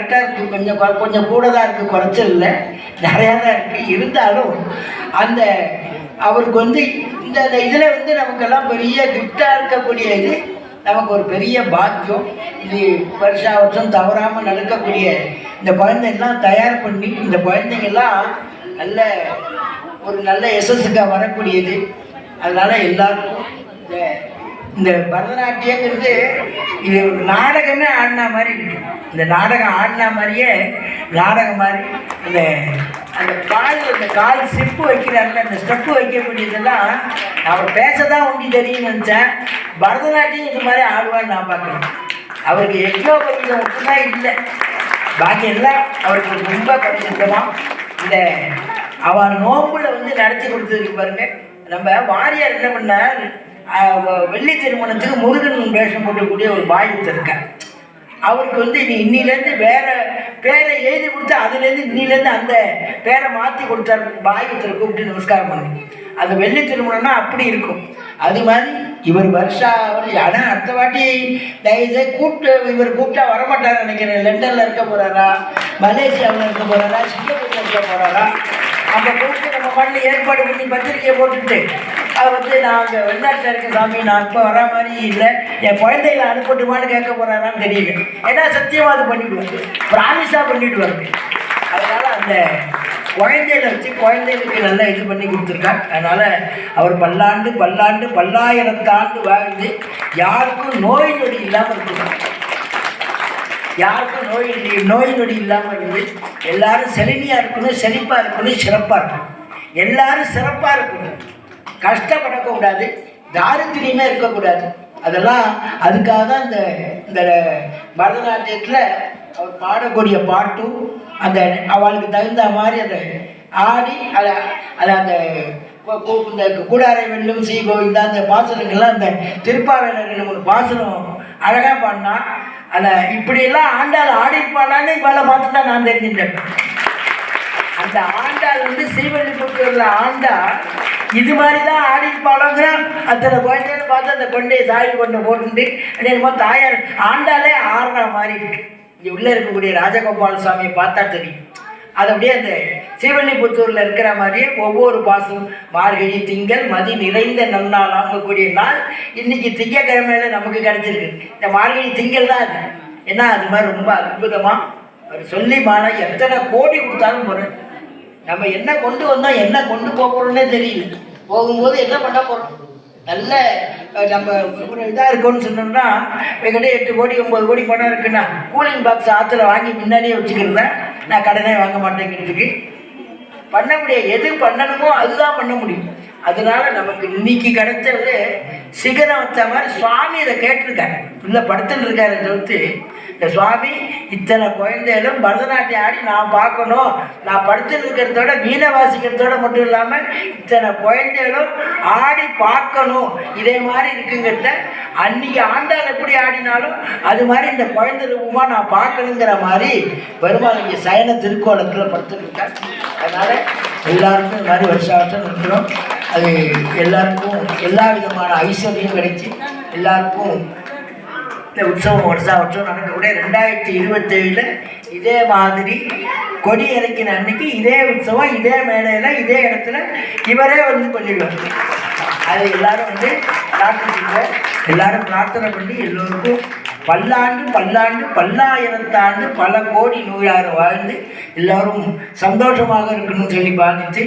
கரெக்டாக இருக்குது. கொஞ்சம் கொஞ்சம் கூட தான் இருக்குது, குறைச்சல் இல்லை, நிறையா தான் இருக்குது. இருந்தாலும் அந்த அவருக்கு வந்து இந்த இதில் வந்து நமக்கெல்லாம் பெரிய கிஃப்டாக இருக்கக்கூடிய இது நமக்கு ஒரு பெரிய பாக்கியம். இது வருஷம் தவறாமல் நடக்கக்கூடிய இந்த குழந்தைங்கெல்லாம் தயார் பண்ணி இந்த குழந்தைங்கள்லாம் நல்ல ஒரு நல்ல எஸ்எஸ்ஸுக்காக வரக்கூடியது. அதனால் எல்லாருக்கும் இந்த பரதநாட்டியங்கிறது இது ஒரு நாடகமே ஆடினா மாதிரி இருக்கு. இந்த நாடகம் ஆடினா மாதிரியே நாடகம் மாதிரி அந்த அந்த கால் ஸ்டெப்பு வைக்கிறாங்க, அந்த ஸ்டெப்பு வைக்கக்கூடியதெல்லாம் அவர் பேசதான் ஒண்டி தெரியும்னு நினச்சேன். பரதநாட்டியம் இது மாதிரி ஆடுவான்னு நான் பார்க்குறேன். அவருக்கு எக்லோபதியில் மட்டும்தான் இல்லை, பாக்கி எல்லாம் அவருக்கு ரொம்ப பரிசுத்தமாக இந்த அவன் நோம்பில் வந்து நடத்தி கொடுத்ததுக்கு பாருங்க. நம்ம வாரியார் என்ன பண்ணார், வெள்ளி திருமணத்துக்கு முருகன் வேஷம் போட்டக்கூடிய ஒரு பாய்வித்து இருக்கார். அவருக்கு வந்து நீ இன்னிலேருந்து வேற பேரை எழுதி கொடுத்தா அதுலேருந்து இன்னிலேருந்து அந்த பேரை மாற்றி கொடுத்தார். பாய்வித்தரை கூப்பிட்டு நமஸ்காரம் பண்ணி அந்த வெள்ளி திருமணம்னா அப்படி இருக்கும். அது மாதிரி இவர் வருஷா ஆனால் அடுத்த வாட்டி தயவுசெய்து இவர் கூப்பிட்டா வரமாட்டார் நினைக்கிறேன். லண்டனில் இருக்க போகிறாரா, மலேசியாவில் இருக்க போகிறாரா, சிங்கப்பூரில் இருக்க போகிறாரா, நம்ம கூப்பிட்டு நம்ம பாட்டில் ஏற்பாடு பண்ணி பத்திரிக்கையை போட்டுட்டு அதை வந்து நான் அங்கே வெளிநாட்டில் இருக்க சாமி நான் இப்போ வரா மாதிரி இல்லை, என் குழந்தைகளை அனுப்பட்டுமான்னு கேட்க போகிறாரான்னு தெரியல. ஏன்னா சத்தியமாக அது பண்ணிவிடுவார், ப்ராமிஸாக பண்ணிவிடுவார். அதனால் அந்த குழந்தைகளை வச்சு குழந்தைகளுக்கு நல்லா இது பண்ணி கொடுத்துருக்கார். அதனால் அவர் பல்லாண்டு பல்லாண்டு பல்லாயிரத்தாண்டு வாழ்ந்து யாருக்கும் நோய் நொடி இல்லாமல் இருக்கிறார். யாருக்கும் நோய் நொடி இல்லாமல் இருந்து எல்லாரும் செழுமையாக இருக்கணும், செழிப்பாக இருக்கணும், சிறப்பாக இருக்கணும். எல்லாரும் சிறப்பாக இருக்கணும், கஷ்டப்படக்கூடாது, தாரித்திரியமே இருக்கக்கூடாது. அதெல்லாம் அதுக்காக தான் இந்த பரதநாட்டியத்தில் அவர் பாடக்கூடிய பாட்டும் அந்த அவளுக்கு தகுந்த மாதிரி அதை ஆடி அதை அந்த இந்த கூடாரை வெல்லும் சி கோவிந்தா அந்த பாசனங்கள்லாம் அந்த திருப்பாவையில் 2-3 பாசனம் அழகாக பாடினா. அந்த இப்படியெல்லாம் ஆண்டாள் ஆடிப்பாளான்னு இவளை பார்த்து தான் நான் தெரிஞ்சுட்டேன். அந்த ஆண்டாள் வந்து ஸ்ரீவல்லிபுத்தூரில் ஆண்டா இது மாதிரி தான் ஆடிப்பாளங்க. அத்தனை குழந்தைன்னு பார்த்து அந்த கொண்டையை சாவி கொண்டு போட்டுட்டு என்னமோ தாயார் ஆண்டாலே ஆடுற மாதிரி இருக்கு. இங்கே உள்ளே இருக்கக்கூடிய ராஜகோபால சுவாமியை பார்த்தா தெரியும். அது அப்படியே அந்த ஸ்ரீவல்லிபுத்தூரில் இருக்கிற மாதிரியே ஒவ்வொரு பாசமும் மார்கழி திங்கள் மதி நிறைந்த நன்னாள் ஆகக்கூடிய நாள் இன்னைக்கு திங்கக்கிழமையில நமக்கு கிடைச்சிருக்கு. இந்த மார்கழி திங்கள் தான் அது. ஏன்னா அது மாதிரி ரொம்ப அற்புதமாக ஒரு சொல்லி மாலை எத்தனை கோடி கொடுத்தாலும் போகிறேன். நம்ம என்ன கொண்டு வந்தோம், என்ன கொண்டு போகிறோன்னே தெரியல. போகும்போது என்ன பண்ண போகிறோம், நல்ல நம்ம ஒரு இதாக இருக்குன்னு சொன்னோம்னா எங்கிட்ட 8 கோடி 9 கோடி பணம் இருக்குன்னா கூலிங் பாக்ஸ் ஆற்றுல வாங்கி முன்னாடியே வச்சுக்கிறேன். நான் கடனே வாங்க மாட்டேங்கிறதுக்கு பண்ண முடியாது. எது பண்ணணுமோ அதுதான் பண்ண முடியும். அதனால நமக்கு இன்னைக்கு கிடைச்சது சிகரம் வச்ச மாதிரி சுவாமி இதை கேட்டிருக்காரு. இல்லை படுத்துன்னு இருக்காரு தவிர்த்து இந்த சுவாமி இத்தனை குழந்தைகளும் பரதநாட்டியம் ஆடி நான் பார்க்கணும், நான் படுத்துன்னு இருக்கிறதோட வீணை வாசிக்கிறதோட மட்டும் இல்லாமல் இத்தனை குழந்தைகளும் ஆடி பார்க்கணும், இதே மாதிரி இருக்குங்கிறத அன்னைக்கு ஆண்டாள் எப்படி ஆடினாலும் அது மாதிரி இந்த குழந்தை ரூபமாக நான் பார்க்கணுங்கிற மாதிரி பெருமாள் இங்கே சயன திருக்கோலத்தில் படுத்துருக்கார். அதனால் எல்லாருக்கும் இந்த மாதிரி வருஷம் இருக்கிறோம். அது எல்லாருக்கும் எல்லா விதமான ஐஸ்வர்யம் கிடைச்சி எல்லாருக்கும் இந்த உற்சவம் வருஷம் நடக்கக்கூடிய 2027 இதே மாதிரி கொடி இறக்கின அன்னைக்கு இதே உற்சவம் இதே மேடையில் இதே இடத்துல இவரே வந்து பண்ணிடுவார். அது எல்லாரும் வந்து பிரார்த்தனை எல்லாரும் பிரார்த்தனை பண்ணி எல்லோருக்கும் பல்லாண்டு பல்லாண்டு பல்லாயிரத்தாண்டு பல கோடி நூறாறு வாழ்ந்து எல்லோரும் சந்தோஷமாக இருக்கணும்னு சொல்லி பார்த்துட்டு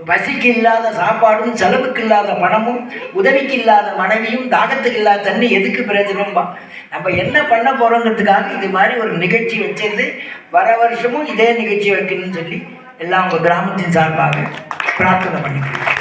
பசிக்கு இல்லாத சாப்பாடும் செலவுக்கு இல்லாத பணமும் உதவிக்கு இல்லாத மனைவியும் தாகத்துக்கு இல்லாத தண்ணி எதுக்கு பிரயோஜனம்பா. நம்ம என்ன பண்ண போகிறோங்கிறதுக்காக இது மாதிரி ஒரு நிகழ்ச்சி வச்சிருந்து வர வருஷமும் இதே நிகழ்ச்சி வைக்கணும்னு சொல்லி எல்லாம் உங்கள் கிராமத்தின் சார்பாக பிரார்த்தனை பண்ணிக்கிறேன்.